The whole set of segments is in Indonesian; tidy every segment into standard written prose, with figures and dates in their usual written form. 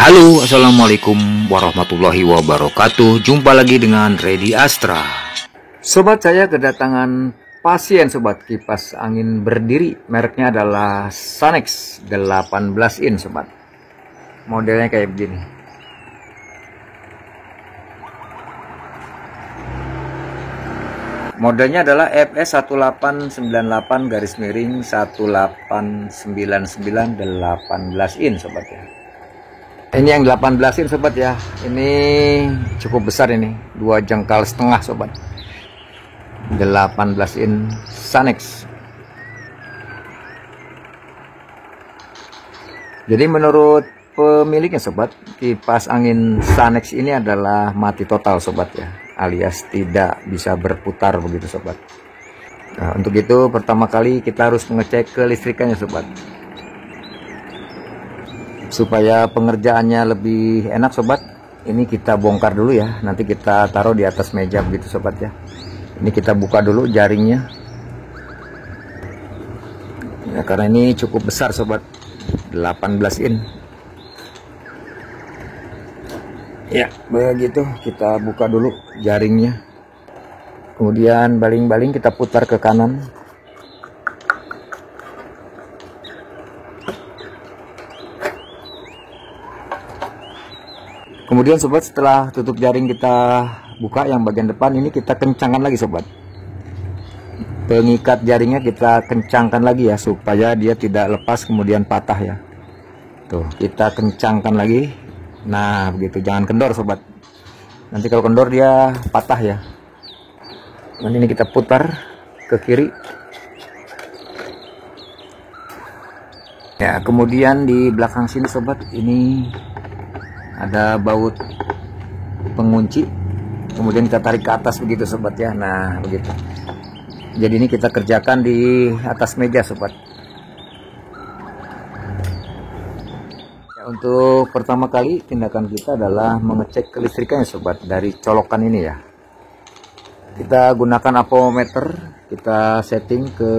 Halo, assalamualaikum warahmatullahi wabarakatuh. Jumpa lagi dengan Redi Astra. Sobat, saya kedatangan pasien sobat kipas angin berdiri. Mereknya adalah Sanex 18 in sobat. Modelnya kayak begini. Modelnya adalah FS1898-1899-18 in sobat ya. Ini yang 18 in sobat ya. Ini cukup besar ini, 2 jengkal setengah sobat. 18 in Sanex. Jadi menurut pemiliknya sobat, kipas angin Sanex ini adalah mati total sobat ya, alias tidak bisa berputar begitu sobat. Nah, untuk itu pertama kali kita harus mengecek kelistrikannya sobat, supaya pengerjaannya lebih enak sobat. Ini kita bongkar dulu ya, nanti kita taruh di atas meja begitu sobat ya. Ini kita buka dulu jaringnya ya, karena ini cukup besar sobat, 18 in ya. Begitu kita buka dulu jaringnya, kemudian baling-baling kita putar ke kanan. Kemudian sobat, setelah tutup jaring kita buka yang bagian depan ini, kita kencangkan lagi sobat. Pengikat jaringnya kita kencangkan lagi ya, supaya dia tidak lepas kemudian patah ya. Tuh, kita kencangkan lagi. Nah, begitu, jangan kendor sobat. Nanti kalau kendor dia patah ya. Nanti ini kita putar ke kiri. Ya, kemudian di belakang sini sobat, ini ada baut pengunci, kemudian kita tarik ke atas begitu sobat ya. Nah begitu, jadi ini kita kerjakan di atas meja sobat ya. Untuk pertama kali tindakan kita adalah mengecek kelistrikannya sobat, dari colokan ini ya. Kita gunakan apometer, kita setting ke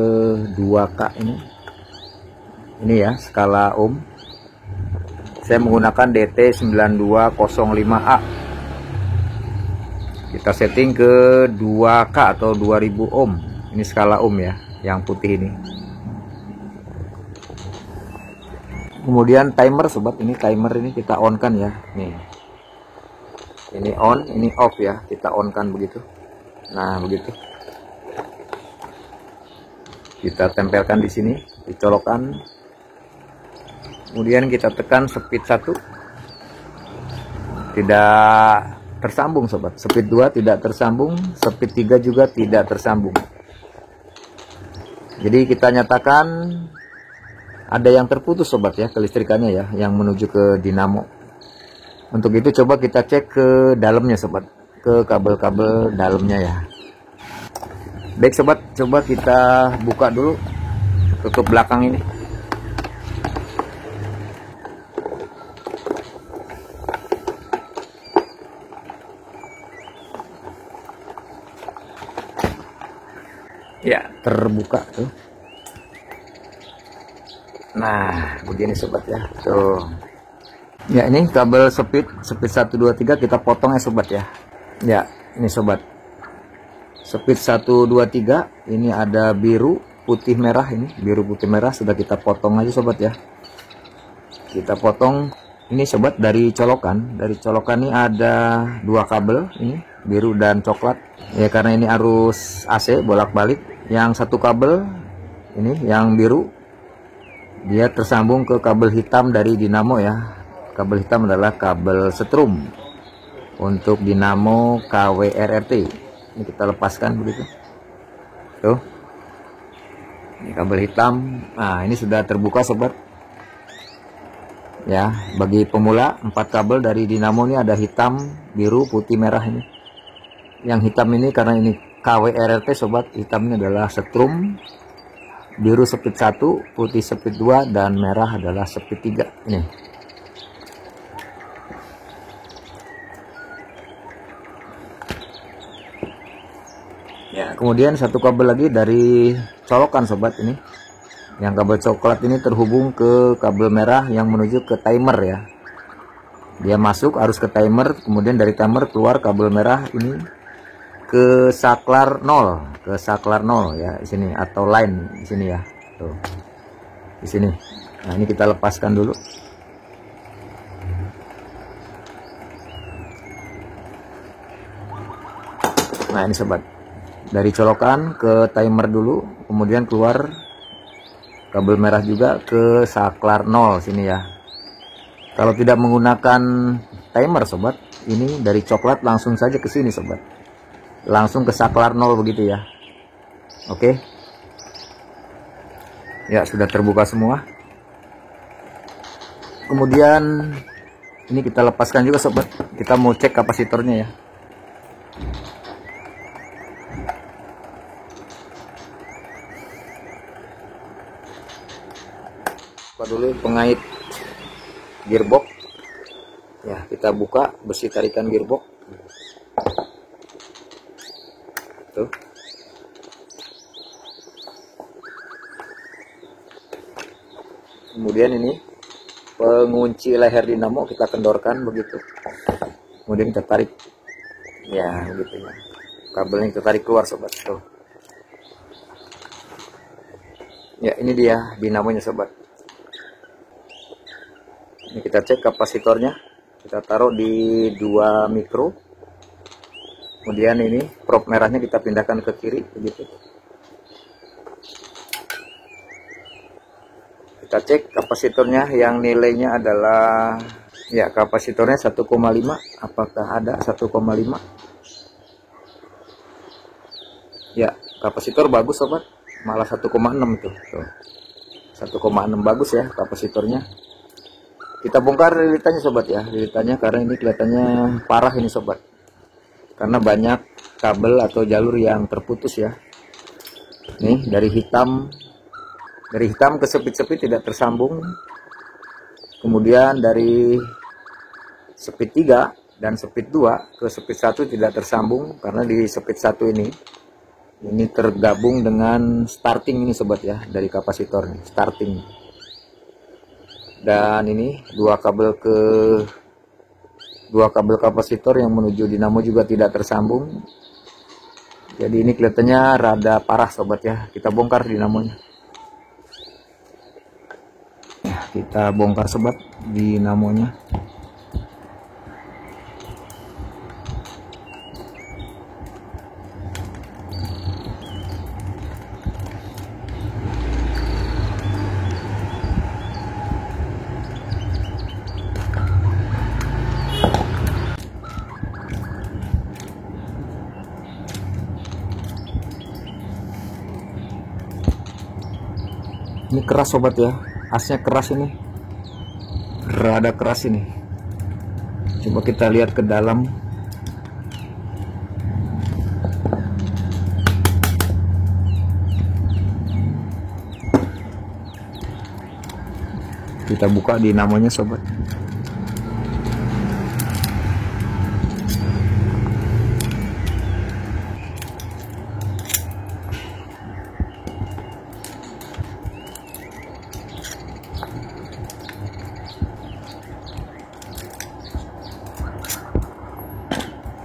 2K ini ya, skala ohm. Saya menggunakan DT9205A. Kita setting ke 2K atau 2000 ohm. Ini skala ohm ya, yang putih ini. Kemudian timer sobat, ini timer ini kita on kan ya. Nih. Ini on, ini off ya. Kita on kan begitu. Nah, begitu. Kita tempelkan di sini, dicolokan. Kemudian kita tekan speed 1, tidak tersambung sobat. Speed 2 tidak tersambung, speed 3 juga tidak tersambung. Jadi kita nyatakan ada yang terputus sobat ya, kelistrikannya ya, yang menuju ke dinamo. Untuk itu coba kita cek ke dalamnya sobat, ke kabel-kabel dalamnya ya. Baik sobat, coba kita buka dulu, tutup belakang ini. Ya, terbuka tuh. Nah, begini sobat ya. Tuh. Ya, ini kabel speed 1 2 3 kita potong ya sobat ya. Ya, ini sobat. Speed 1 2 3, ini ada biru, putih, merah ini. Biru, putih, merah sudah kita potong aja sobat ya. Kita potong ini sobat dari colokan. Dari colokan ini ada 2 kabel ini, biru dan coklat. Ya, karena ini arus AC bolak-balik. Yang satu kabel ini yang biru, dia tersambung ke kabel hitam dari dinamo ya. Kabel hitam adalah kabel setrum untuk dinamo KWRRT. Ini kita lepaskan begitu. Tuh. Ini kabel hitam. Nah, ini sudah terbuka sobat. Ya, bagi pemula 4 kabel dari dinamo ini ada hitam, biru, putih, merah ini. Yang hitam ini karena ini KWRRT sobat, hitamnya adalah setrum, biru speed 1, putih speed 2, dan merah adalah speed 3 ini. Ya, kemudian satu kabel lagi dari colokan sobat ini. Yang kabel coklat ini terhubung ke kabel merah yang menuju ke timer ya. Dia masuk arus ke timer, kemudian dari timer keluar kabel merah ini ke saklar 0, ya di sini, atau line di sini ya. Tuh. Di sini. Nah, ini kita lepaskan dulu. Nah, ini sobat. Dari colokan ke timer dulu, kemudian keluar kabel merah juga ke saklar 0 sini ya. Kalau tidak menggunakan timer sobat, ini dari coklat langsung saja ke sini sobat. Langsung ke saklar 0 begitu ya. Oke. Ya, sudah terbuka semua. Kemudian ini kita lepaskan juga sobat. Kita mau cek kapasitornya ya. Buka dulu pengait gearbox ya, kita buka besi tarikan gearbox tuh. Kemudian ini pengunci leher dinamo kita kendorkan begitu, kemudian kita tarik ya begitu ya, kabelnya kita tarik keluar sobat tuh ya. Ini dia dinamonya sobat. Ini kita cek kapasitornya, kita taruh di 2 mikro. Kemudian ini prop merahnya kita pindahkan ke kiri begitu. Kita cek kapasitornya yang nilainya adalah ya, kapasitornya 1,5. Apakah ada 1,5? Ya, kapasitor bagus sobat, malah 1,6 tuh. 1,6 bagus ya kapasitornya. Kita bongkar lilitannya sobat ya, lilitannya karena ini kelihatannya parah ini sobat, karena banyak kabel atau jalur yang terputus ya. Nih dari hitam ke sepit-sepit tidak tersambung. Kemudian dari sepit 3 dan sepit 2 ke sepit 1 tidak tersambung, karena di sepit 1 ini tergabung dengan starting ini sobat ya, dari kapasitor nih, starting. Dan ini dua kabel kapasitor yang menuju dinamo juga tidak tersambung. Jadi ini kelihatannya rada parah sobat ya. Kita bongkar dinamonya. Ya, kita bongkar sobat dinamonya. Ini keras sobat ya, asnya keras ini, rada keras ini. Coba kita lihat ke dalam. Kita buka dinamonya sobat.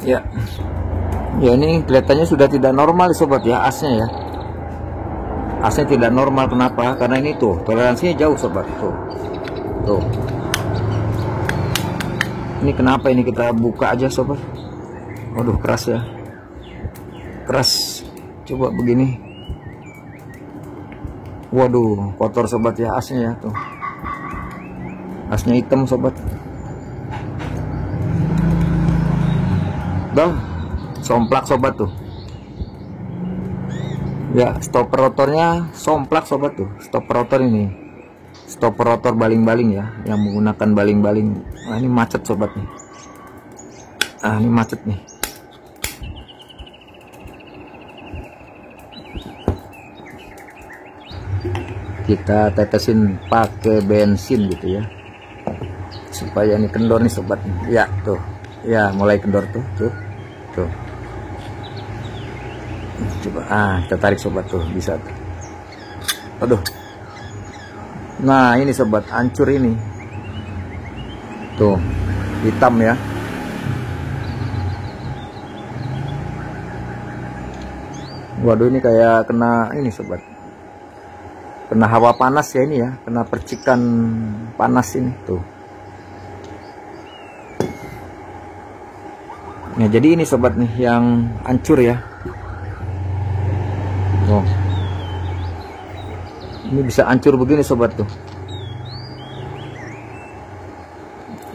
Ya, ya ini kelihatannya sudah tidak normal sobat ya, asnya ya. Asnya tidak normal, kenapa? Karena ini tuh toleransinya jauh sobat, tuh. Ini kenapa ini, kita buka aja sobat. Waduh keras ya, keras. Coba begini, waduh kotor sobat ya, asnya ya tuh. Asnya hitam sobat. Somplak sobat tuh ya, stopper rotornya somplak sobat tuh. Stopper rotor ini, stopper rotor baling-baling ya, yang menggunakan baling-baling. Nah ini macet sobat nih, ini macet nih. Kita tetesin pakai bensin gitu ya, supaya ini kendor nih sobat. Ya tuh ya, mulai kendor tuh. Coba kita tarik sobat tuh, bisa tuh. Aduh, nah ini sobat hancur ini tuh. hitam ya. Waduh, ini kayak kena ini sobat, kena hawa panas ya ini ya, kena percikan panas ini tuh. Nah jadi ini sobat nih yang hancur ya. Oh, ini bisa hancur begini sobat tuh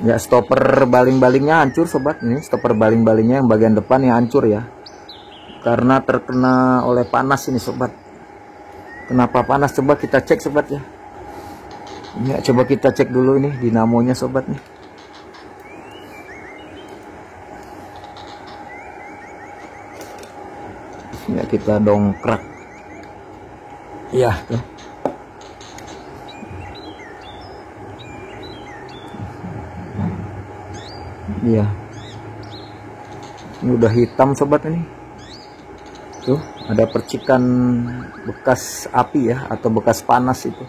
ya. Stopper baling-balingnya hancur sobat. Ini stopper baling-balingnya yang bagian depan yang hancur ya, karena terkena oleh panas ini sobat. Kenapa panas? Coba kita cek sobat ya. Ya coba kita cek dulu ini dinamonya sobat nih. Ya kita dongkrak ya tuh. Iya, ini udah hitam sobat ini. Tuh ada percikan bekas api ya, atau bekas panas itu.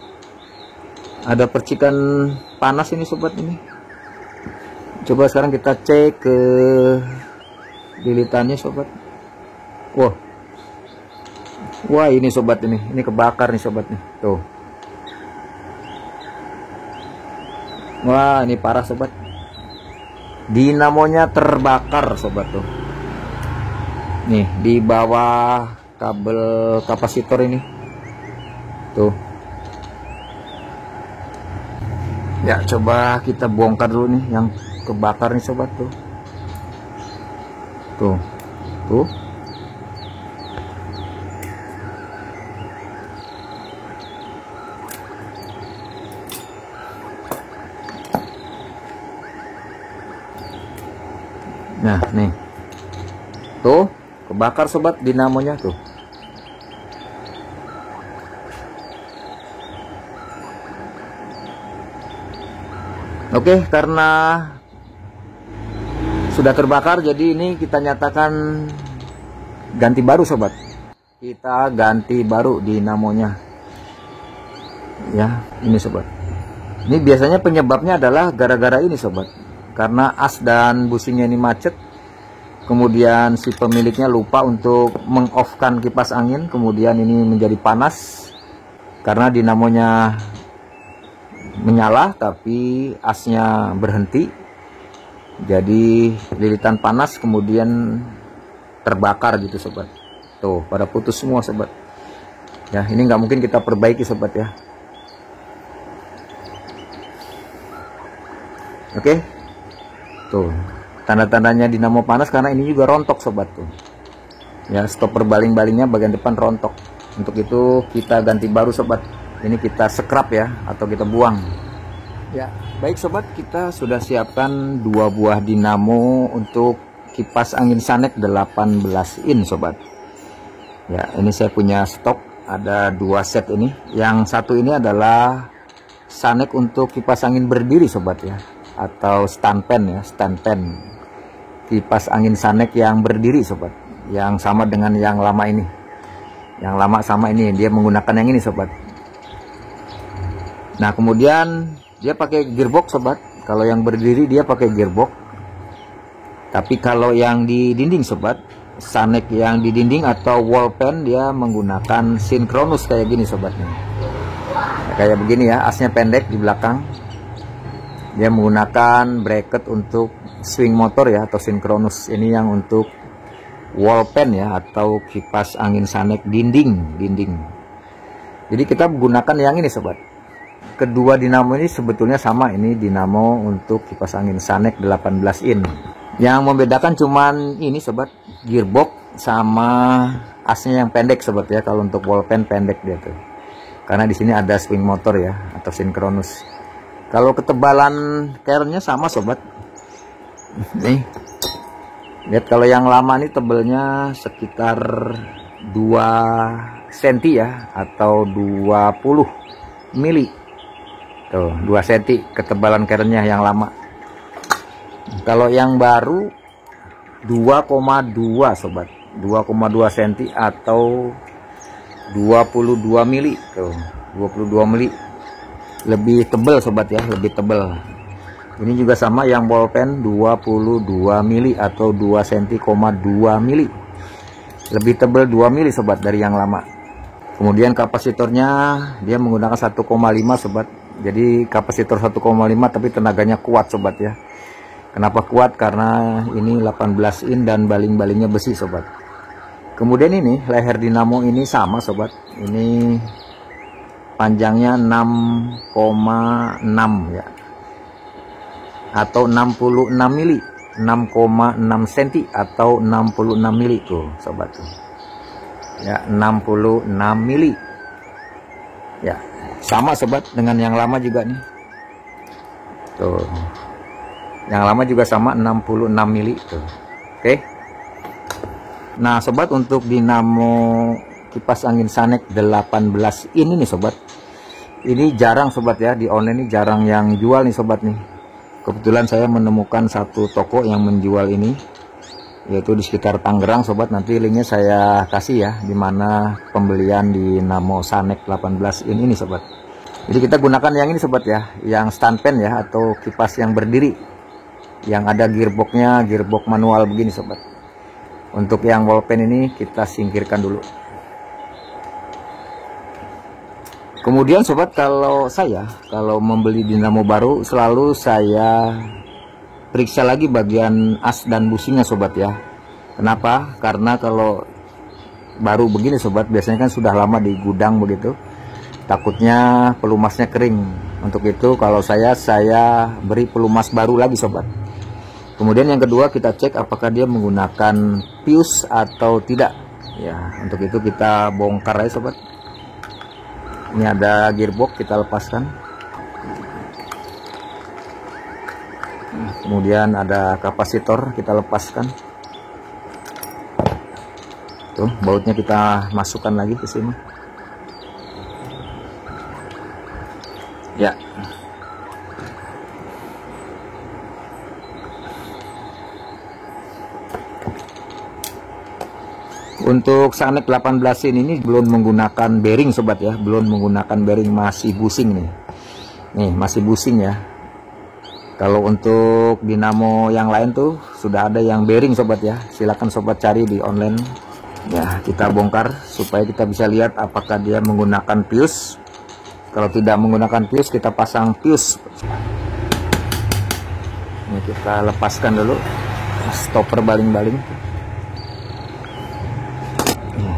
Ada percikan panas ini sobat ini. Coba sekarang kita cek ke lilitannya sobat. Wah ini sobat ini kebakar nih sobat nih tuh. Wah ini parah sobat, dinamonya terbakar sobat tuh. Nih di bawah kabel kapasitor ini tuh ya. Coba kita bongkar dulu nih yang kebakar nih sobat tuh. Tuh nah nih tuh kebakar sobat dinamonya tuh. Oke, karena sudah terbakar jadi ini kita nyatakan ganti baru sobat. Kita ganti baru dinamonya ya. Ini sobat, ini biasanya penyebabnya adalah gara-gara ini sobat, karena as dan businya ini macet. Kemudian si pemiliknya lupa untuk meng-off-kan kipas angin, kemudian ini menjadi panas karena dinamonya menyala tapi asnya berhenti. Jadi lilitan panas kemudian terbakar gitu sobat. Tuh pada putus semua sobat. Ya ini nggak mungkin kita perbaiki sobat ya. Oke. Tuh tanda-tandanya dinamo panas karena ini juga rontok sobat tuh ya. Stopper baling-balingnya bagian depan rontok. Untuk itu kita ganti baru sobat. Ini kita scrap ya, atau kita buang ya. Baik sobat, kita sudah siapkan 2 buah dinamo untuk kipas angin Sanek 18 in sobat ya. Ini saya punya stok ada 2 set ini. Yang satu ini adalah Sanek untuk kipas angin berdiri sobat ya, atau stand pen ya, stand pen kipas angin Sanek yang berdiri sobat, yang sama dengan yang lama ini. Yang lama sama ini dia menggunakan yang ini sobat. Nah kemudian dia pakai gearbox sobat. Kalau yang berdiri dia pakai gearbox, tapi kalau yang di dinding sobat, Sanek yang di dinding atau wall pen dia menggunakan sinkronus kayak gini sobat nih. Nah, kayak begini ya, asnya pendek di belakang. Dia menggunakan bracket untuk swing motor ya, atau sinkronus. Ini yang untuk wall pen ya, atau kipas angin Sanek dinding. Jadi kita menggunakan yang ini sobat. Kedua dinamo ini sebetulnya sama. Ini dinamo untuk kipas angin Sanek 18 in. Yang membedakan cuman ini sobat, gearbox sama asnya yang pendek sobat ya. Kalau untuk wall pen pendek dia tuh, karena di sini ada swing motor ya, atau sinkronus. Kalau ketebalan cairnya sama sobat. Nih lihat, kalau yang lama nih tebelnya sekitar 2 cm ya, atau 20 mili tuh, 2 cm ketebalan cairnya yang lama. Kalau yang baru 2,2 sobat, 2,2 cm atau 22 mili tuh, 22 mili. Lebih tebal sobat ya, lebih tebal. Ini juga sama, yang bolpen 22 mili atau 2 cm, 2 mili. Lebih tebal 2 mili sobat dari yang lama. Kemudian kapasitornya dia menggunakan 1,5 sobat. Jadi kapasitor 1,5 tapi tenaganya kuat sobat ya. Kenapa kuat? Karena ini 18 in dan baling-balingnya besi sobat. Kemudian ini leher dinamo ini sama sobat. Ini panjangnya 6,6 ya, atau 66 mili, 6,6 cm atau 66 mili tuh sobat tuh. Ya, 66 mili. Ya, sama sobat dengan yang lama juga nih. Tuh. Yang lama juga sama 66 mili tuh. Oke. Nah, sobat, untuk dinamo kipas angin Sanek 18 ini nih sobat. Ini jarang sobat ya, di online ini jarang yang jual nih sobat nih. Kebetulan saya menemukan satu toko yang menjual ini, yaitu di sekitar Tangerang sobat. Nanti linknya saya kasih ya, dimana pembelian dinamo Sanek 18 ini sobat. Jadi kita gunakan yang ini sobat ya, yang stand pen ya, atau kipas yang berdiri, yang ada gearboxnya, gearbox manual begini sobat. Untuk yang bolpen ini kita singkirkan dulu. Kemudian sobat, kalau membeli dinamo baru, selalu saya periksa lagi bagian as dan businya sobat ya. Kenapa? Karena kalau baru begini sobat, biasanya kan sudah lama di gudang begitu, takutnya pelumasnya kering. Untuk itu kalau saya beri pelumas baru lagi sobat. Kemudian yang kedua, kita cek apakah dia menggunakan fuse atau tidak ya. Untuk itu kita bongkar aja sobat. Ini ada gearbox, kita lepaskan. Kemudian ada kapasitor, kita lepaskan. Tuh, bautnya kita masukkan lagi ke sini. Ya. Untuk Sanek 18 ini belum menggunakan bearing sobat ya, belum menggunakan bearing, masih busing nih. Nih, masih busing ya. Kalau untuk dinamo yang lain tuh sudah ada yang bearing sobat ya. Silakan sobat cari di online. Ya, kita bongkar supaya kita bisa lihat apakah dia menggunakan fuse. Kalau tidak menggunakan fuse, kita pasang fuse. Ini kita lepaskan dulu stopper baling-baling.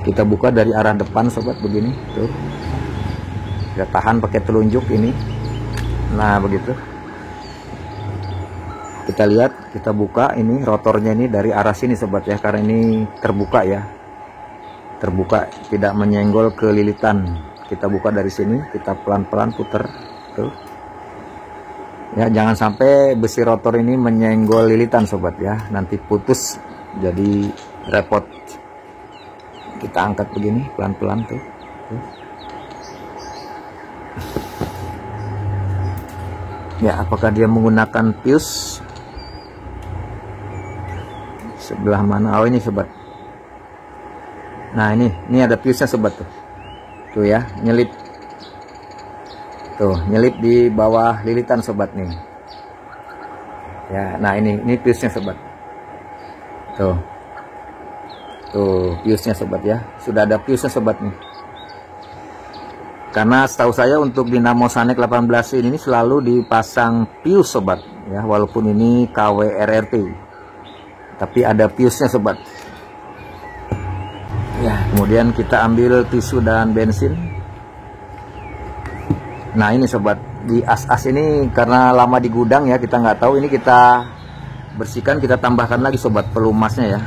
Kita buka dari arah depan sobat begini tuh. Kita tahan pakai telunjuk ini. Nah, begitu. Kita lihat, kita buka ini rotornya ini dari arah sini sobat ya, karena ini terbuka ya. Terbuka, tidak menyenggol ke lilitan. Kita buka dari sini, kita pelan-pelan putar tuh. Ya, jangan sampai besi rotor ini menyenggol lilitan sobat ya. Nanti putus jadi repot. Kita angkat begini pelan-pelan tuh. Ya, apakah dia menggunakan fuse? Sebelah mana? Oh, ini sobat. Nah, ini ada fuse-nya sobat tuh. Tuh ya, nyelip. Tuh, nyelip di bawah lilitan sobat nih. Ya, nah ini fuse-nya sobat. Tuh. Tuh, fuse-nya sobat ya. Sudah ada fuse-nya sobat nih. Karena setahu saya untuk dinamo Sanek 18 ini selalu dipasang fuse sobat ya, walaupun ini KW RRP. Tapi ada fuse-nya sobat. Ya, kemudian kita ambil tisu dan bensin. Nah, ini sobat, di as-as ini karena lama di gudang ya, kita nggak tahu, ini kita bersihkan, kita tambahkan lagi sobat pelumasnya ya.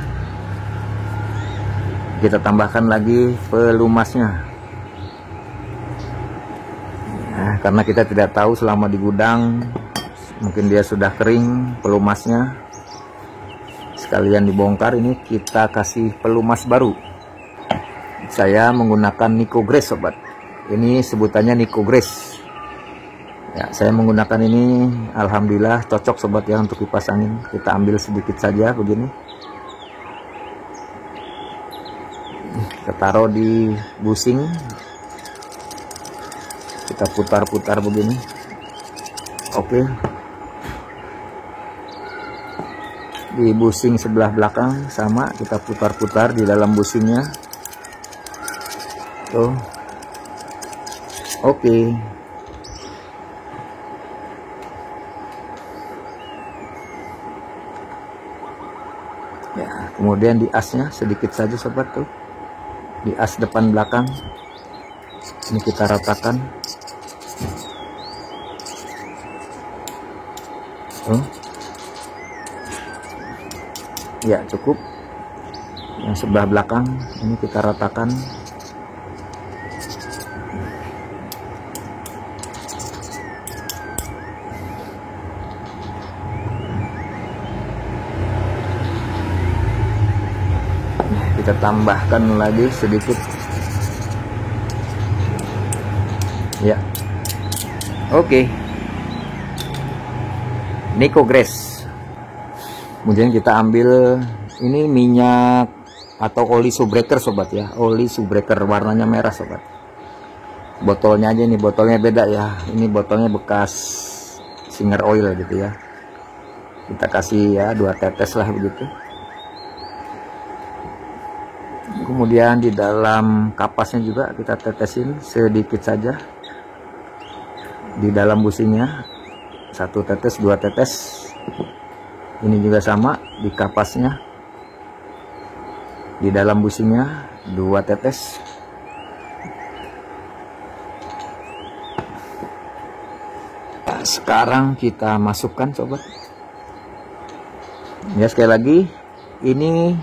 Kita tambahkan lagi pelumasnya. Nah, karena kita tidak tahu selama di gudang, mungkin dia sudah kering pelumasnya. Sekalian dibongkar, ini kita kasih pelumas baru. Saya menggunakan Nicogress sobat. Ini sebutannya Nicogress. Ya, saya menggunakan ini, alhamdulillah cocok sobat ya untuk kipas angin. Kita ambil sedikit saja begini. Kita taruh di busing, kita putar-putar begini. Oke. di busing sebelah belakang sama, kita putar-putar di dalam busingnya tuh. Oke. Ya, kemudian di asnya sedikit saja sobat tuh, di as depan belakang ini kita ratakan tuh. Ya cukup, yang sebelah belakang ini kita ratakan. Kita tambahkan lagi sedikit ya. Oke. Nico Grace. Kemudian kita ambil ini minyak atau oli subbreaker sobat ya, oli subbreaker warnanya merah sobat. Botolnya aja nih, botolnya beda ya, ini botolnya bekas Singer Oil gitu ya. Kita kasih ya 2 tetes lah begitu. Kemudian di dalam kapasnya juga kita tetesin sedikit saja di dalam busingnya, 1 tetes 2 tetes. Ini juga sama di kapasnya, di dalam busingnya 2 tetes. Nah, sekarang kita masukkan sobat ya. Sekali lagi ini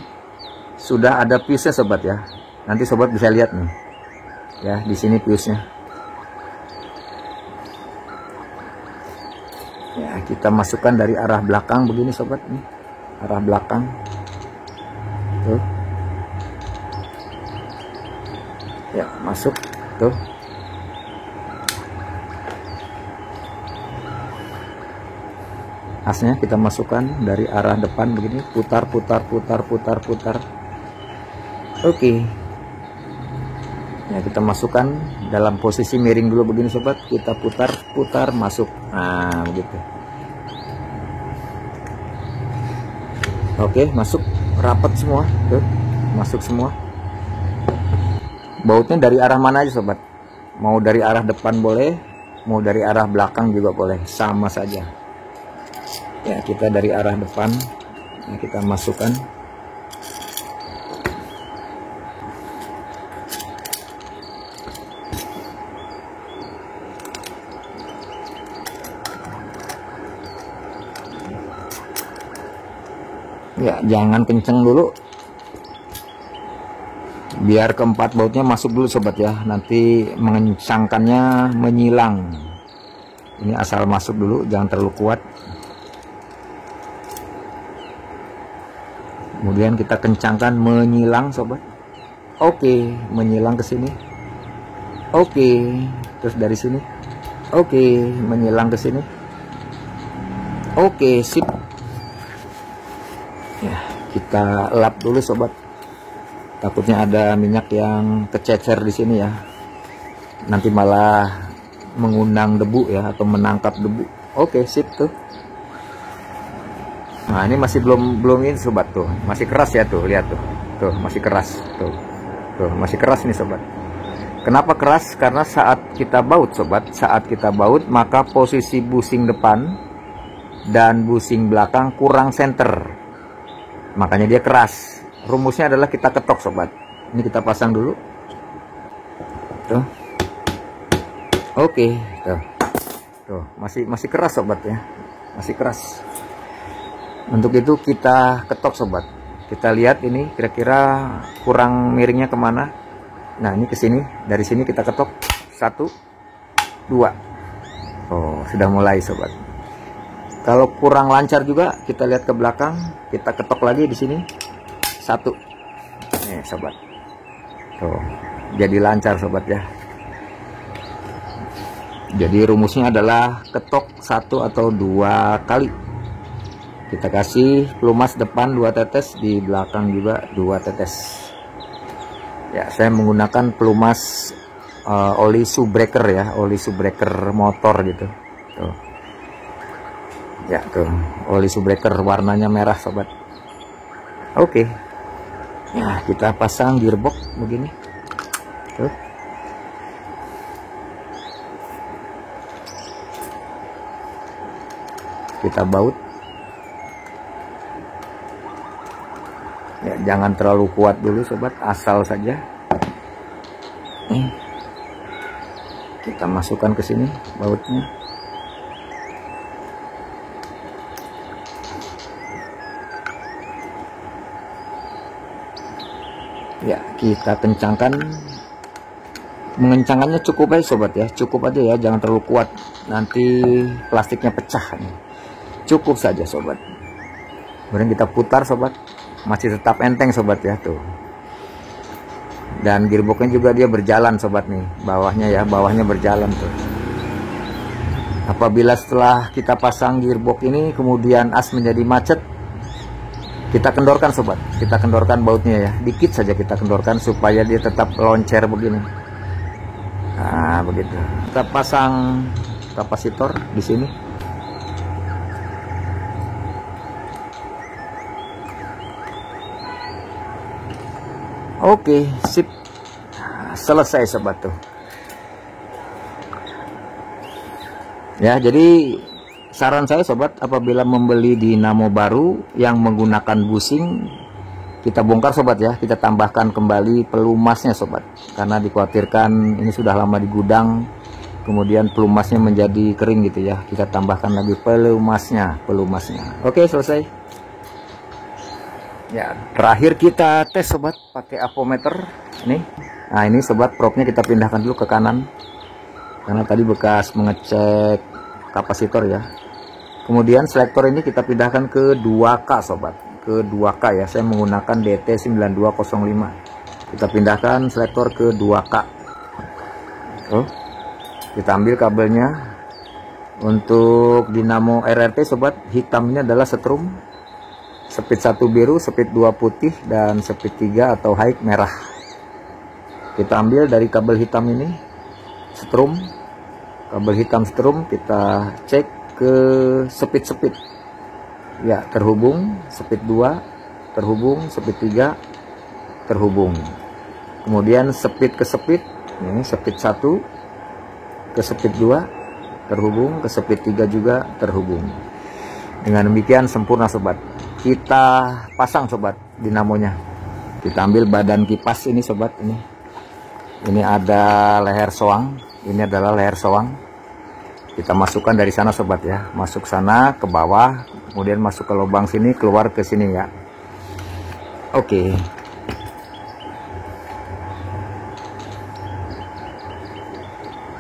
sudah ada fuse-nya sobat ya, nanti sobat bisa lihat nih ya, di sini fuse-nya ya. Kita masukkan dari arah belakang begini sobat nih, arah belakang tuh ya, masuk tuh. Asnya kita masukkan dari arah depan begini, putar. Oke. Ya, kita masukkan dalam posisi miring dulu begini sobat, kita putar masuk. Nah begitu. Oke, masuk rapat semua tuh, masuk semua. Bautnya dari arah mana aja sobat, mau dari arah depan boleh, mau dari arah belakang juga boleh, sama saja ya. Kita dari arah depan, nah, kita masukkan. Ya, jangan kenceng dulu, biar keempat bautnya masuk dulu sobat ya, nanti mengencangkannya menyilang. Ini asal masuk dulu, jangan terlalu kuat. Kemudian kita kencangkan menyilang sobat. Oke, menyilang ke sini. Oke, terus dari sini. Oke, menyilang ke sini. Oke, sip. Ya, kita lap dulu sobat. Takutnya ada minyak yang kececer di sini ya. Nanti malah mengundang debu ya, atau menangkap debu. Oke, sip tuh. Nah, ini masih belum ini sobat tuh. Masih keras ya tuh, lihat tuh. Tuh, masih keras tuh. Tuh, masih keras nih sobat. Kenapa keras? Karena saat kita baut sobat, saat kita baut maka posisi busing depan dan busing belakang kurang center. Makanya dia keras. Rumusnya adalah kita ketok sobat. Ini kita pasang dulu. Tuh. Oke, tuh. Tuh, masih keras sobat ya. Masih keras. Untuk itu kita ketok sobat. Kita lihat ini kira-kira kurang miringnya kemana. Nah, ini ke sini. Dari sini kita ketok. 1 2. Oh, sudah mulai sobat. Kalau kurang lancar juga kita lihat ke belakang, kita ketok lagi di sini. 1. Nih sobat. Tuh, jadi lancar sobat ya. Jadi rumusnya adalah ketok 1 atau 2 kali. Kita kasih pelumas depan 2 tetes, di belakang juga 2 tetes. Ya, saya menggunakan pelumas oli subbreaker ya, oli subbreaker motor gitu. Tuh. Ya tuh, oli subbreaker warnanya merah sobat. Oke. Nah, kita pasang gearbox begini. Tuh. Kita baut. Ya, jangan terlalu kuat dulu sobat, asal saja. Kita masukkan ke sini bautnya. Ya, kita kencangkan. Mengencangkannya cukup aja sobat ya, cukup aja ya, jangan terlalu kuat, nanti plastiknya pecah nih. Cukup saja sobat. Kemudian kita putar sobat, masih tetap enteng sobat ya tuh. Dan gearboxnya juga dia berjalan sobat nih, bawahnya ya, bawahnya berjalan tuh. Apabila setelah kita pasang gearbox ini kemudian as menjadi macet, kita kendorkan sobat, kita kendorkan bautnya ya, dikit saja kita kendorkan supaya dia tetap loncer begini. Nah begitu. Kita pasang kapasitor di sini. Oke, sip. Selesai sobat tuh. Ya, jadi saran saya sobat, apabila membeli dinamo baru yang menggunakan bushing, kita bongkar sobat ya, kita tambahkan kembali pelumasnya sobat. Karena dikhawatirkan ini sudah lama di gudang, kemudian pelumasnya menjadi kering gitu ya. Kita tambahkan lagi pelumasnya. Oke, selesai. Ya, terakhir kita tes sobat pakai avometer nih. Nah, ini sobat probnya kita pindahkan dulu ke kanan. Karena tadi bekas mengecek kapasitor ya. Kemudian selektor ini kita pindahkan ke 2K sobat. Ke 2K ya. Saya menggunakan DT9205. Kita pindahkan selektor ke 2K. Oh. Kita ambil kabelnya. Untuk dinamo RRT sobat, hitamnya adalah setrum. Speed 1 biru, speed 2 putih, dan speed 3 atau high merah. Kita ambil dari kabel hitam ini, strum, kabel hitam strum, kita cek ke speed. Ya, terhubung, speed 2, terhubung, speed 3, terhubung. Kemudian speed ke speed, ini speed 1 ke speed 2, terhubung, ke speed 3 juga terhubung. Dengan demikian sempurna sobat. Kita pasang sobat dinamonya. Kita ambil badan kipas ini sobat, ini ada leher soang, ini adalah leher soang. Kita masukkan dari sana sobat ya, masuk sana ke bawah, kemudian masuk ke lubang sini, keluar ke sini ya. Oke.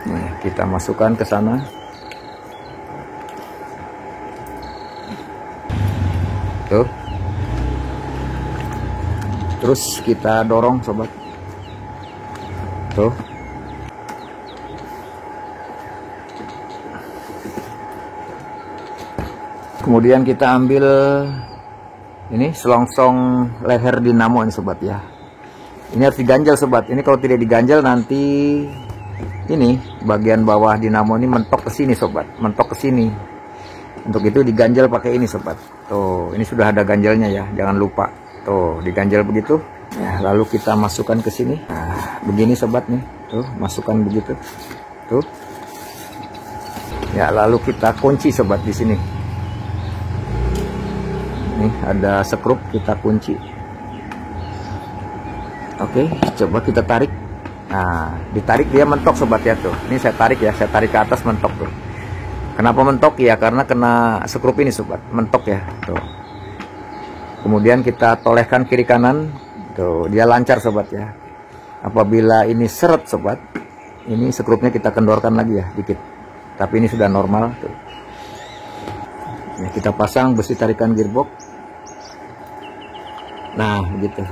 Nih, kita masukkan ke sana. Tuh. Terus kita dorong sobat. Tuh. Kemudian kita ambil ini selongsong leher dinamo ini sobat ya. Ini harus diganjal sobat. Ini kalau tidak diganjal nanti ini bagian bawah dinamo ini mentok ke sini sobat, mentok ke sini. Untuk itu diganjal pakai ini sobat. Tuh, ini sudah ada ganjalnya ya, jangan lupa. Tuh, diganjal begitu. Ya, lalu kita masukkan ke sini. Nah, begini sobat nih. Tuh, masukkan begitu. Tuh. Ya, lalu kita kunci sobat di sini. Nih, ada skrup, kita kunci. Oke, coba kita tarik. Nah, ditarik dia mentok sobat ya tuh. Ini saya tarik ya, saya tarik ke atas mentok tuh. Kenapa mentok ya? Karena kena skrup ini sobat, mentok ya. Tuh. Kemudian kita tolehkan kiri kanan, tuh dia lancar sobat ya. Apabila ini seret sobat, ini skrupnya kita kendorkan lagi ya, dikit. Tapi ini sudah normal. Tuh. Ya, kita pasang besi tarikan gearbox. Nah, begitu.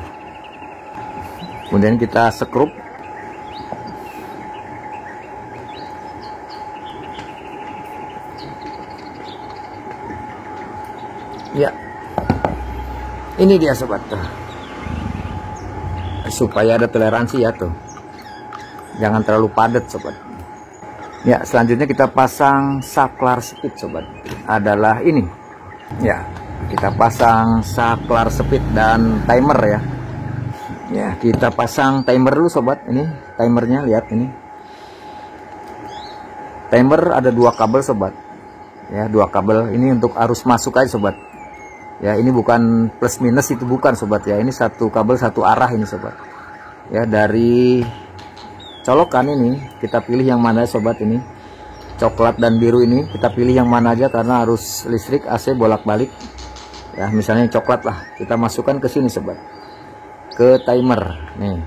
Kemudian kita skrup. Ya, ini dia sobat tuh. Supaya ada toleransi ya tuh. Jangan terlalu padat sobat. Ya, selanjutnya kita pasang saklar speed sobat. Adalah ini. Ya, Kita pasang saklar speed dan timer ya. Ya, kita pasang timer dulu sobat. Ini timernya, lihat ini. Timer ada 2 kabel sobat. Ya, 2 kabel. Ini untuk arus masuk aja sobat. Ya, ini bukan plus minus, itu bukan sobat ya. Ini satu kabel satu arah ini sobat. Ya, dari colokan ini kita pilih yang mana sobat, ini coklat dan biru ini kita pilih yang mana aja karena arus listrik AC bolak-balik. Ya, misalnya coklat lah, kita masukkan ke sini sobat, ke timer. Nih,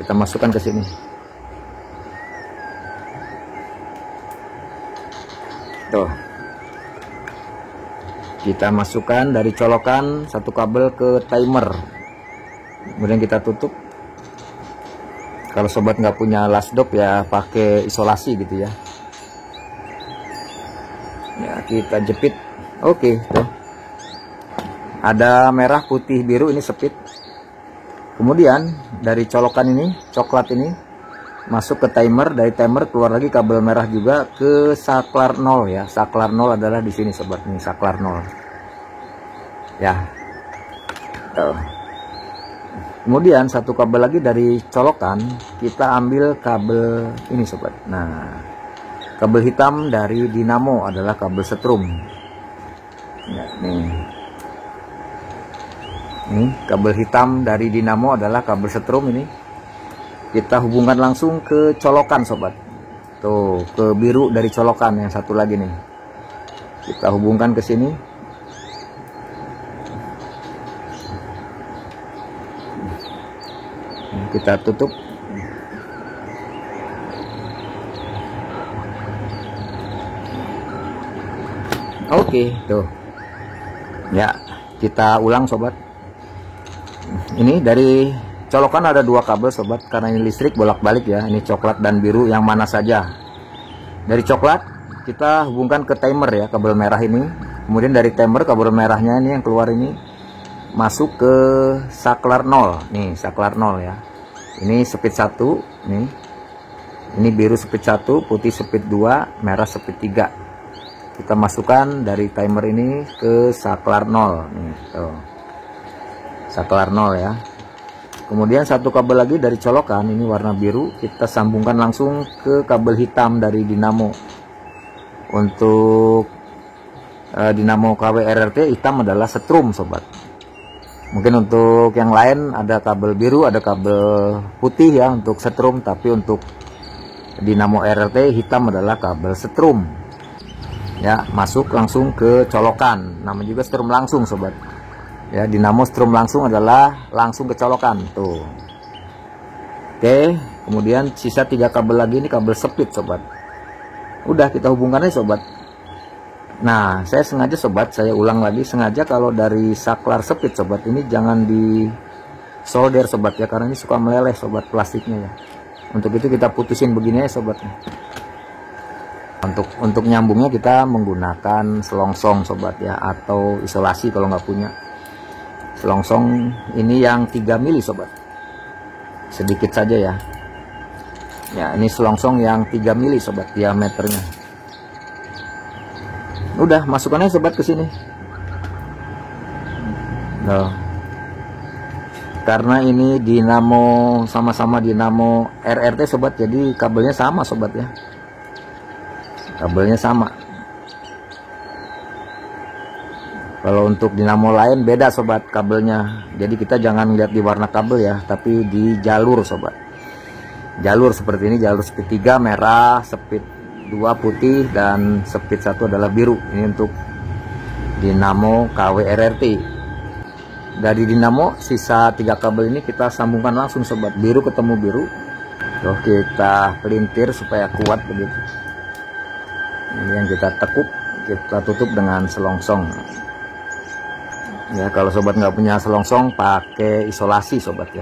kita masukkan ke sini. Tuh, kita masukkan dari colokan satu kabel ke timer, kemudian kita tutup. Kalau sobat nggak punya lasdop ya pakai isolasi gitu ya. Ya, kita jepit. Oke, tuh. Ada merah, putih, biru, ini speed. Kemudian dari colokan ini, coklat ini masuk ke timer, dari timer keluar lagi kabel merah juga ke saklar 0 ya. Saklar 0 adalah di sini sobat, ini saklar 0. Ya. Tuh. Kemudian satu kabel lagi dari colokan kita ambil kabel ini sobat. Nah, kabel hitam dari dinamo adalah kabel setrum. Ya, nih. Ini kabel hitam dari dinamo adalah kabel setrum ini. Kita hubungkan langsung ke colokan sobat. Tuh, ke biru dari colokan yang satu lagi nih. Kita hubungkan ke sini. Kita tutup. Oke, tuh. Ya, kita ulang sobat. Ini dari colokan ada 2 kabel sobat, karena ini listrik bolak-balik ya. Ini coklat dan biru, yang mana saja. Dari coklat kita hubungkan ke timer ya, kabel merah ini. Kemudian dari timer kabel merahnya ini yang keluar ini masuk ke saklar 0. Nih, saklar 0 ya. Ini speed 1 nih. Ini biru speed 1, putih speed 2, merah speed 3. Kita masukkan dari timer ini ke saklar 0 nih, tuh. Saklar 0 ya. Kemudian satu kabel lagi dari colokan ini warna biru, kita sambungkan langsung ke kabel hitam dari dinamo. Untuk dinamo KW RRT hitam adalah setrum sobat. Mungkin untuk yang lain ada kabel biru, ada kabel putih ya untuk setrum, tapi untuk dinamo RRT hitam adalah kabel setrum. Ya, masuk langsung ke colokan. Namanya juga setrum langsung sobat. Ya, dinamo strum langsung adalah langsung ke colokan tuh. Oke, kemudian sisa 3 kabel lagi, ini kabel speed sobat. Udah kita hubungkannya sobat. Nah, saya sengaja sobat, saya ulang lagi, sengaja kalau dari saklar speed sobat ini jangan di solder sobat ya, karena ini suka meleleh sobat plastiknya ya. Untuk itu kita putusin begini ya sobat. Untuk nyambungnya kita menggunakan selongsong sobat ya, atau isolasi kalau nggak punya. Selongsong ini yang 3 mili sobat, sedikit saja ya. Ya, ini selongsong yang 3 mili sobat diameternya. Udah, masukkannya sobat ke sini. Nah, karena ini dinamo, sama-sama dinamo RRT sobat, jadi kabelnya sama sobat ya. Kabelnya sama. Kalau untuk dinamo lain beda sobat kabelnya. Jadi kita jangan lihat di warna kabel ya, tapi di jalur sobat. Jalur seperti ini, jalur speed 3 merah, speed 2 putih, dan speed 1 adalah biru. Ini untuk dinamo KW RRT. Dari dinamo sisa 3 kabel ini kita sambungkan langsung sobat, biru ketemu biru. Tuh, kita pelintir supaya kuat begitu. Ini yang kita tekuk, kita tutup dengan selongsong. Ya, kalau sobat nggak punya selongsong pakai isolasi sobat ya,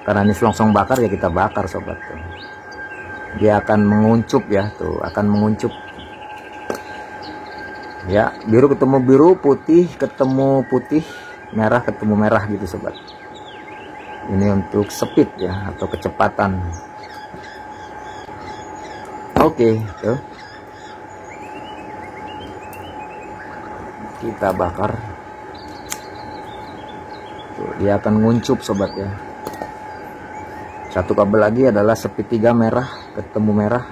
karena ini selongsong bakar ya, kita bakar sobat tuh. Dia akan menguncup ya, tuh akan menguncup ya. Biru ketemu biru, putih ketemu putih, merah ketemu merah gitu sobat. Ini untuk speed ya, atau kecepatan. Oke, tuh kita bakar. Tuh, dia akan nguncup sobat ya. Satu kabel lagi adalah speed 3 merah ketemu merah.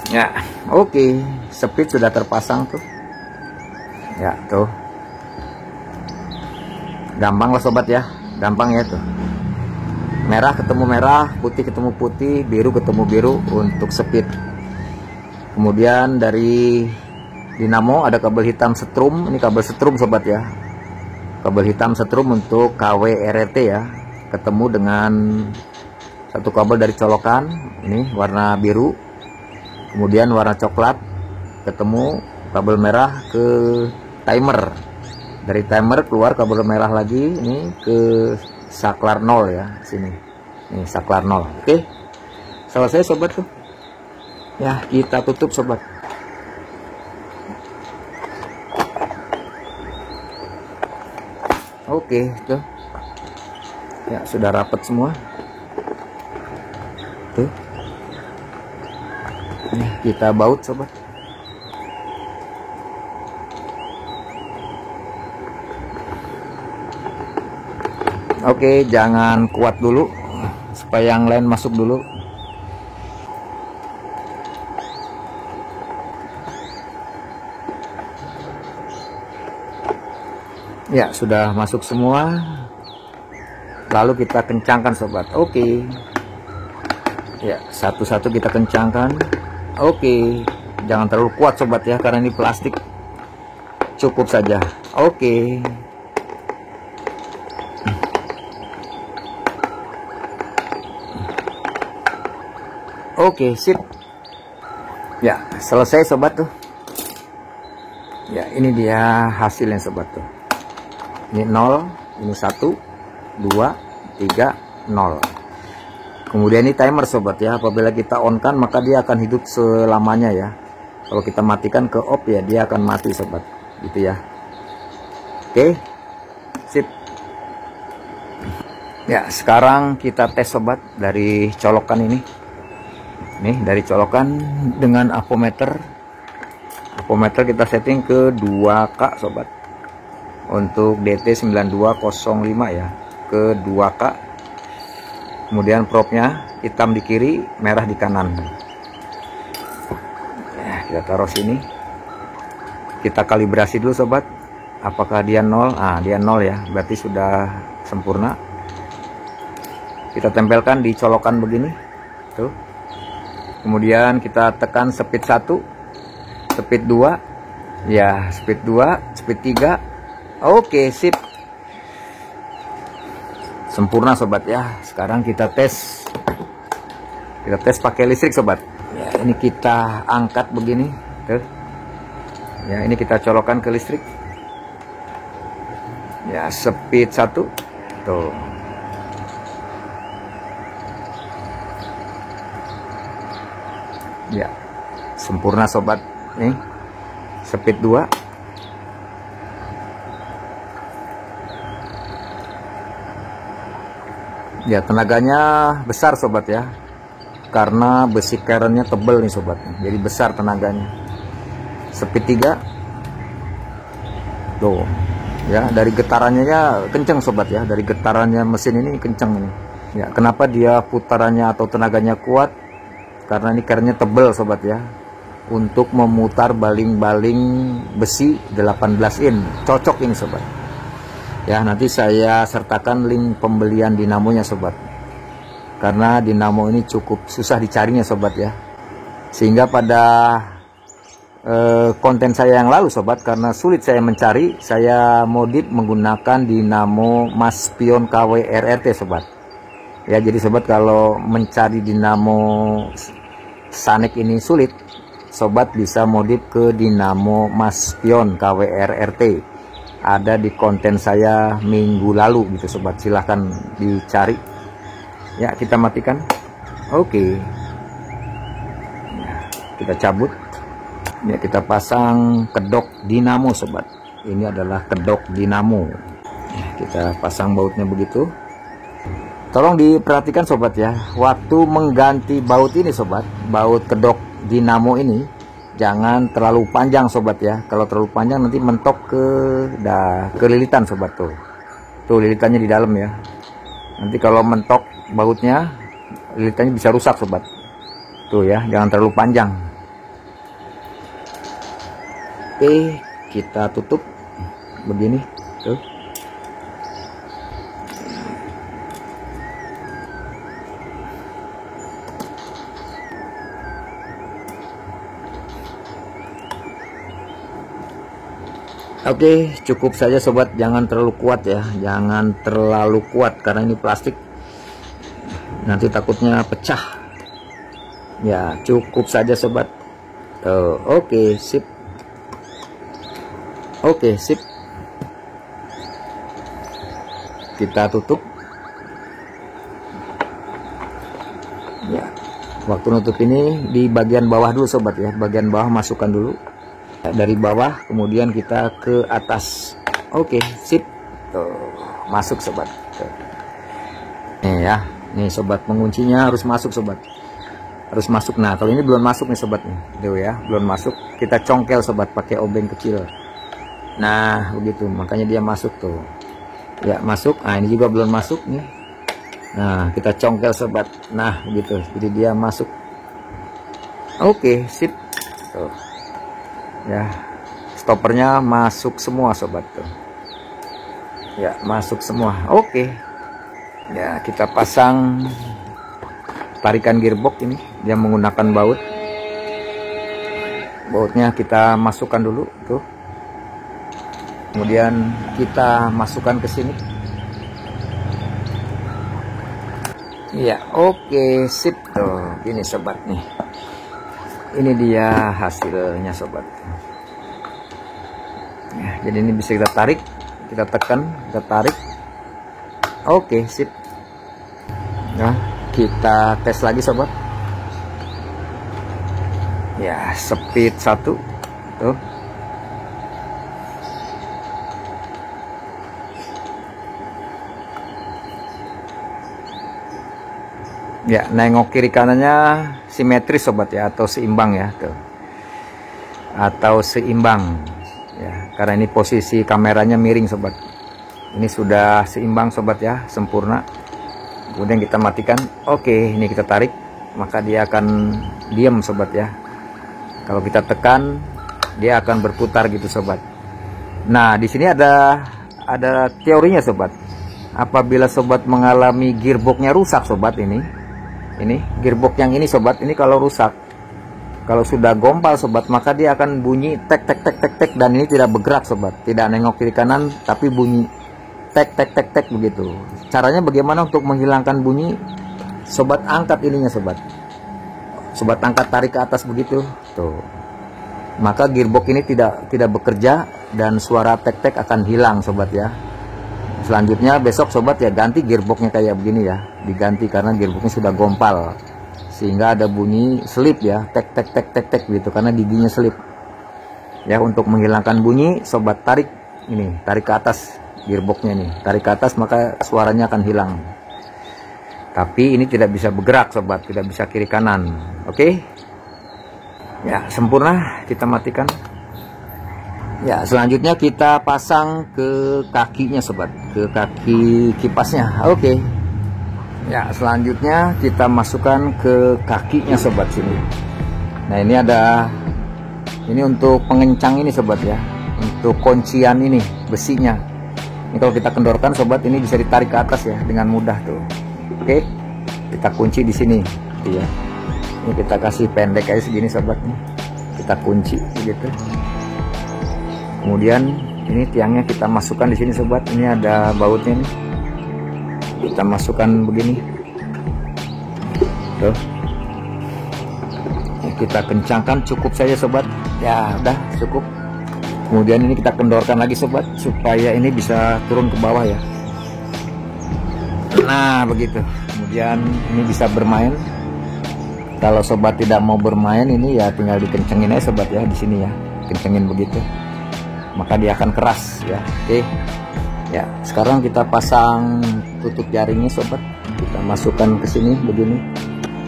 Ya, oke, speed sudah terpasang tuh. Ya, tuh. Gampang lah sobat ya, gampang ya tuh. Merah ketemu merah, putih ketemu putih, biru ketemu biru untuk speed. Kemudian dari dinamo ada kabel hitam setrum, ini kabel setrum sobat ya. Kabel hitam setrum untuk KW RRT ya. Ketemu dengan satu kabel dari colokan, ini warna biru. Kemudian warna coklat ketemu kabel merah ke timer. Dari timer keluar kabel merah lagi ini ke saklar 0 ya, sini. Ini saklar 0. Oke. Selesai sobat tuh. Ya, kita tutup sobat. Oke, tuh. Ya, sudah rapat semua. Tuh. Nih, kita baut sobat. Oke, jangan kuat dulu supaya yang lain masuk dulu. Ya, sudah masuk semua. Lalu kita kencangkan sobat. Oke. Ya, satu-satu kita kencangkan. Oke, jangan terlalu kuat sobat ya, karena ini plastik. Cukup saja. Oke. Oke, sip. Ya, selesai sobat tuh. Ya, ini dia hasilnya sobat tuh. Ini 0, ini 1, 2, 3, 0. Kemudian ini timer sobat ya, apabila kita on kan maka dia akan hidup selamanya ya. Kalau kita matikan ke off ya dia akan mati sobat, gitu ya. Oke, sip. Ya, sekarang kita tes sobat dari colokan ini. Nih, dari colokan dengan avometer. Avometer kita setting ke 2K sobat. Untuk DT9205 ya, ke 2K. Kemudian propnya hitam di kiri, merah di kanan. Ya, kita taruh sini. Kita kalibrasi dulu sobat. Apakah dia 0? Ah, dia 0 ya, berarti sudah sempurna. Kita tempelkan di colokan begini. Tuh. Kemudian kita tekan speed 1, speed 2. Ya, speed 2, speed 3. Oke, sip. Sempurna sobat ya. Sekarang kita tes. Kita tes pakai listrik sobat. Ya, ini kita angkat begini. Tuh. Ya, ini kita colokan ke listrik. Ya, speed 1. Tuh. Ya, sempurna sobat. Nih. Speed 2. Ya, tenaganya besar sobat ya, karena besi kerennya tebel nih sobat, jadi besar tenaganya. Speed 3. Tuh ya, dari getarannya ya kenceng sobat ya, dari getarannya mesin ini kenceng ini ya. Kenapa dia putarannya atau tenaganya kuat? Karena ini kerennya tebel sobat ya, untuk memutar baling-baling besi 18 in. Cocok ini sobat ya. Nanti saya sertakan link pembelian dinamonya sobat, karena dinamo ini cukup susah dicarinya sobat ya. Sehingga pada konten saya yang lalu sobat, karena sulit saya mencari, saya modif menggunakan dinamo Maspion KW RRT sobat ya. Jadi sobat kalau mencari dinamo Sanek ini sulit, sobat bisa modif ke dinamo Maspion KW RRT. Ada di konten saya minggu lalu gitu sobat, silahkan dicari ya. Kita matikan. Oke. Ya, kita cabut ya, kita pasang kedok dinamo sobat. Ini adalah kedok dinamo. kita pasang bautnya begitu. Tolong diperhatikan sobat ya, waktu mengganti baut ini sobat, baut kedok dinamo ini jangan terlalu panjang sobat ya. Kalau terlalu panjang nanti mentok ke lilitan sobat. Tuh lilitannya di dalam ya. Nanti kalau mentok bautnya, lilitannya bisa rusak sobat. Tuh ya, jangan terlalu panjang. Oke, kita tutup begini tuh. Oke, cukup saja sobat, jangan terlalu kuat ya, jangan terlalu kuat karena ini plastik nanti takutnya pecah ya. Cukup saja sobat. Oke, sip. Oke, sip. Kita tutup ya. Waktu nutup ini di bagian bawah dulu sobat ya, bagian bawah masukkan dulu dari bawah, kemudian kita ke atas. Oke, sip. Tuh, masuk sobat. Tuh. Nih ya, nih sobat, penguncinya harus masuk sobat, harus masuk. Nah kalau ini belum masuk nih sobat nih, tuh ya, belum masuk. Kita congkel sobat pakai obeng kecil. Nah begitu, makanya dia masuk tuh ya, masuk. Nah ini juga belum masuk nih. Nah kita congkel sobat. Nah begitu, jadi dia masuk. Oke, sip. Tuh ya, stoppernya masuk semua sobat tuh ya, masuk semua. Oke ya, kita pasang tarikan gearbox ini, dia menggunakan bautnya kita masukkan dulu tuh, kemudian kita masukkan ke sini ya. Oke, sip tuh, gini sobat nih, ini dia hasilnya sobat ya. Jadi ini bisa kita tarik, kita tekan, kita tarik. Oke, sip. Nah kita tes lagi sobat ya, speed 1 tuh ya, nengok kiri kanannya simetris sobat ya, atau seimbang ya tuh, atau seimbang ya, karena ini posisi kameranya miring sobat. Ini sudah seimbang sobat ya, sempurna. Kemudian kita matikan. Oke, ini kita tarik, maka dia akan diam sobat ya. Kalau kita tekan, dia akan berputar gitu sobat. Nah di sini ada teorinya sobat. Apabila sobat mengalami gearboxnya rusak sobat, ini gearbox yang ini sobat, ini kalau rusak, kalau sudah gompal sobat, maka dia akan bunyi tek tek tek tek tek, dan ini tidak bergerak sobat, tidak nengok kiri kanan, tapi bunyi tek tek tek tek begitu. Caranya bagaimana untuk menghilangkan bunyi? Sobat angkat ininya sobat, sobat angkat, tarik ke atas begitu tuh, maka gearbox ini tidak bekerja dan suara tek tek akan hilang sobat ya. Selanjutnya besok sobat ya, ganti gearboxnya kayak begini ya, diganti karena gearboxnya sudah gompal sehingga ada bunyi selip ya, tek tek tek tek tek gitu, karena giginya selip ya. Untuk menghilangkan bunyi sobat tarik ini, tarik ke atas gearboxnya nih, tarik ke atas, maka suaranya akan hilang. Tapi ini tidak bisa bergerak sobat, tidak bisa kiri kanan. Oke ya, sempurna. Kita matikan ya. Selanjutnya kita pasang ke kakinya sobat, ke kaki kipasnya. Oke ya, selanjutnya kita masukkan ke kakinya sobat sini. Nah ini untuk pengencang ini sobat ya, untuk kuncian ini besinya. Ini kalau kita kendorkan sobat, ini bisa ditarik ke atas ya dengan mudah tuh. Oke, kita kunci di sini gitu ya. Ini kita kasih pendek kayak segini sobat nih, kita kunci begitu. Kemudian ini tiangnya kita masukkan di sini sobat, ini ada bautnya nih, kita masukkan begini tuh. Kita kencangkan, cukup saja sobat ya, udah cukup. Kemudian ini kita kendorkan lagi sobat, supaya ini bisa turun ke bawah ya. Nah begitu. Kemudian ini bisa bermain. Kalau sobat tidak mau bermain, ini ya tinggal dikencengin aja sobat ya, di sini ya, kencengin begitu, maka dia akan keras ya. Oke Ya, sekarang kita pasang tutup jaringnya sobat. Kita masukkan ke sini begini.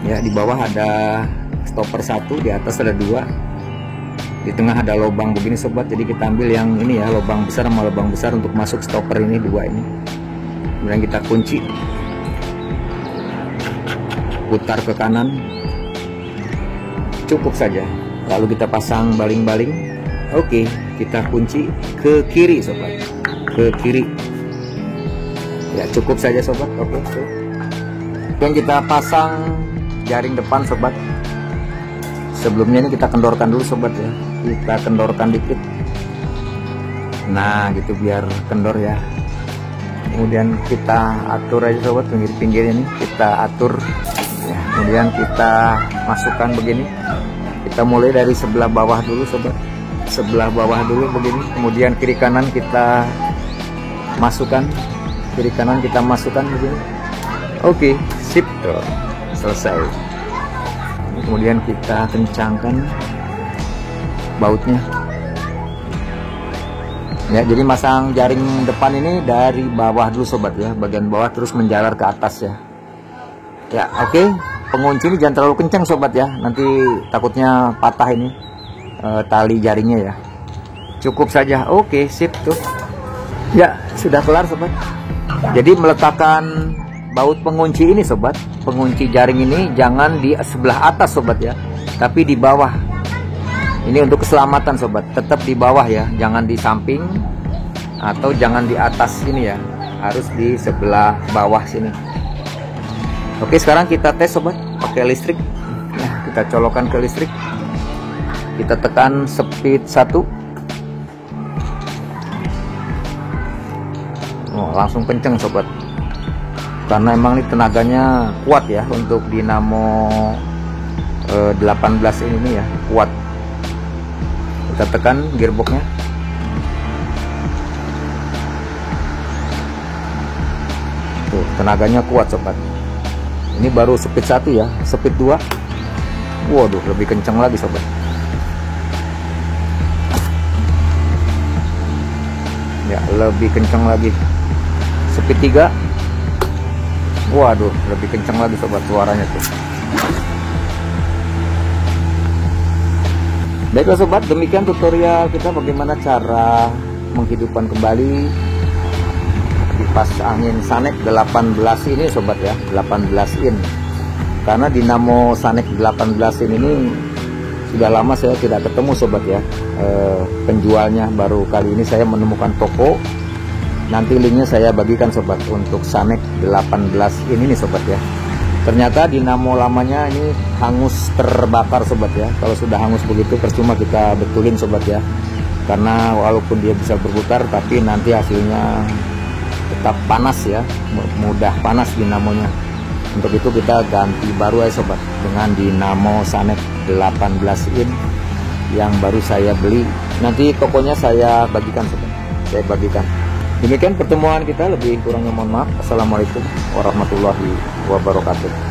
Ya, di bawah ada stopper 1, di atas ada 2. Di tengah ada lubang begini sobat. Jadi kita ambil yang ini ya, lubang besar sama lubang besar untuk masuk stopper ini 2 ini. Kemudian kita kunci. Putar ke kanan. Cukup saja. Lalu kita pasang baling-baling. Oke, kita kunci ke kiri sobat. Ke kiri ya, cukup saja sobat. Oke, dan kita pasang jaring depan sobat. Sebelumnya ini kita kendorkan dulu sobat ya, kita kendorkan dikit, nah gitu biar kendor ya. Kemudian kita atur aja sobat, pinggir-pinggir ini kita atur ya. Kemudian kita masukkan begini, kita mulai dari sebelah bawah dulu sobat, sebelah bawah dulu begini. Kemudian kiri kanan kita masukkan, kiri kanan kita masukkan begini. Oke, sip tuh, selesai. Kemudian kita kencangkan bautnya ya. Jadi masang jaring depan ini dari bawah dulu sobat ya, bagian bawah terus menjalar ke atas ya. Ya oke, pengunci ini jangan terlalu kencang sobat ya, nanti takutnya patah ini tali jaringnya ya. Cukup saja. Oke, sip tuh. Ya, sudah kelar sobat. Jadi meletakkan baut pengunci ini sobat, pengunci jaring ini jangan di sebelah atas sobat ya, tapi di bawah. Ini untuk keselamatan sobat, tetap di bawah ya, jangan di samping atau jangan di atas ini ya, harus di sebelah bawah sini. Oke, sekarang kita tes sobat pakai listrik. Nah, kita colokkan ke listrik. Kita tekan speed 1. Oh, langsung kenceng sobat, karena emang ini tenaganya kuat ya untuk dinamo 18 ini ya, kuat. Kita tekan gearboxnya. Tuh, tenaganya kuat sobat. Ini baru speed 1 ya, speed 2. Waduh, lebih kenceng lagi sobat. Ya, lebih kenceng lagi. Speed 3. Waduh, lebih kencang lagi sobat suaranya tuh. Baiklah sobat, demikian tutorial kita bagaimana cara menghidupkan kembali kipas angin Sanek 18 ini sobat ya, 18 in. Karena dinamo Sanek 18 in ini sudah lama saya tidak ketemu sobat ya, penjualnya. Baru kali ini saya menemukan toko. Nanti linknya saya bagikan sobat untuk Sanek 18 ini nih sobat ya. Ternyata dinamo lamanya ini hangus, terbakar sobat ya. Kalau sudah hangus begitu percuma kita betulin sobat ya, karena walaupun dia bisa berputar tapi nanti hasilnya tetap panas ya, mudah panas dinamonya. Untuk itu kita ganti baru aja sobat dengan dinamo Sanek 18 in yang baru saya beli. Nanti tokonya saya bagikan sobat, saya bagikan. Demikian pertemuan kita, lebih kurangnya mohon maaf. Assalamualaikum warahmatullahi wabarakatuh.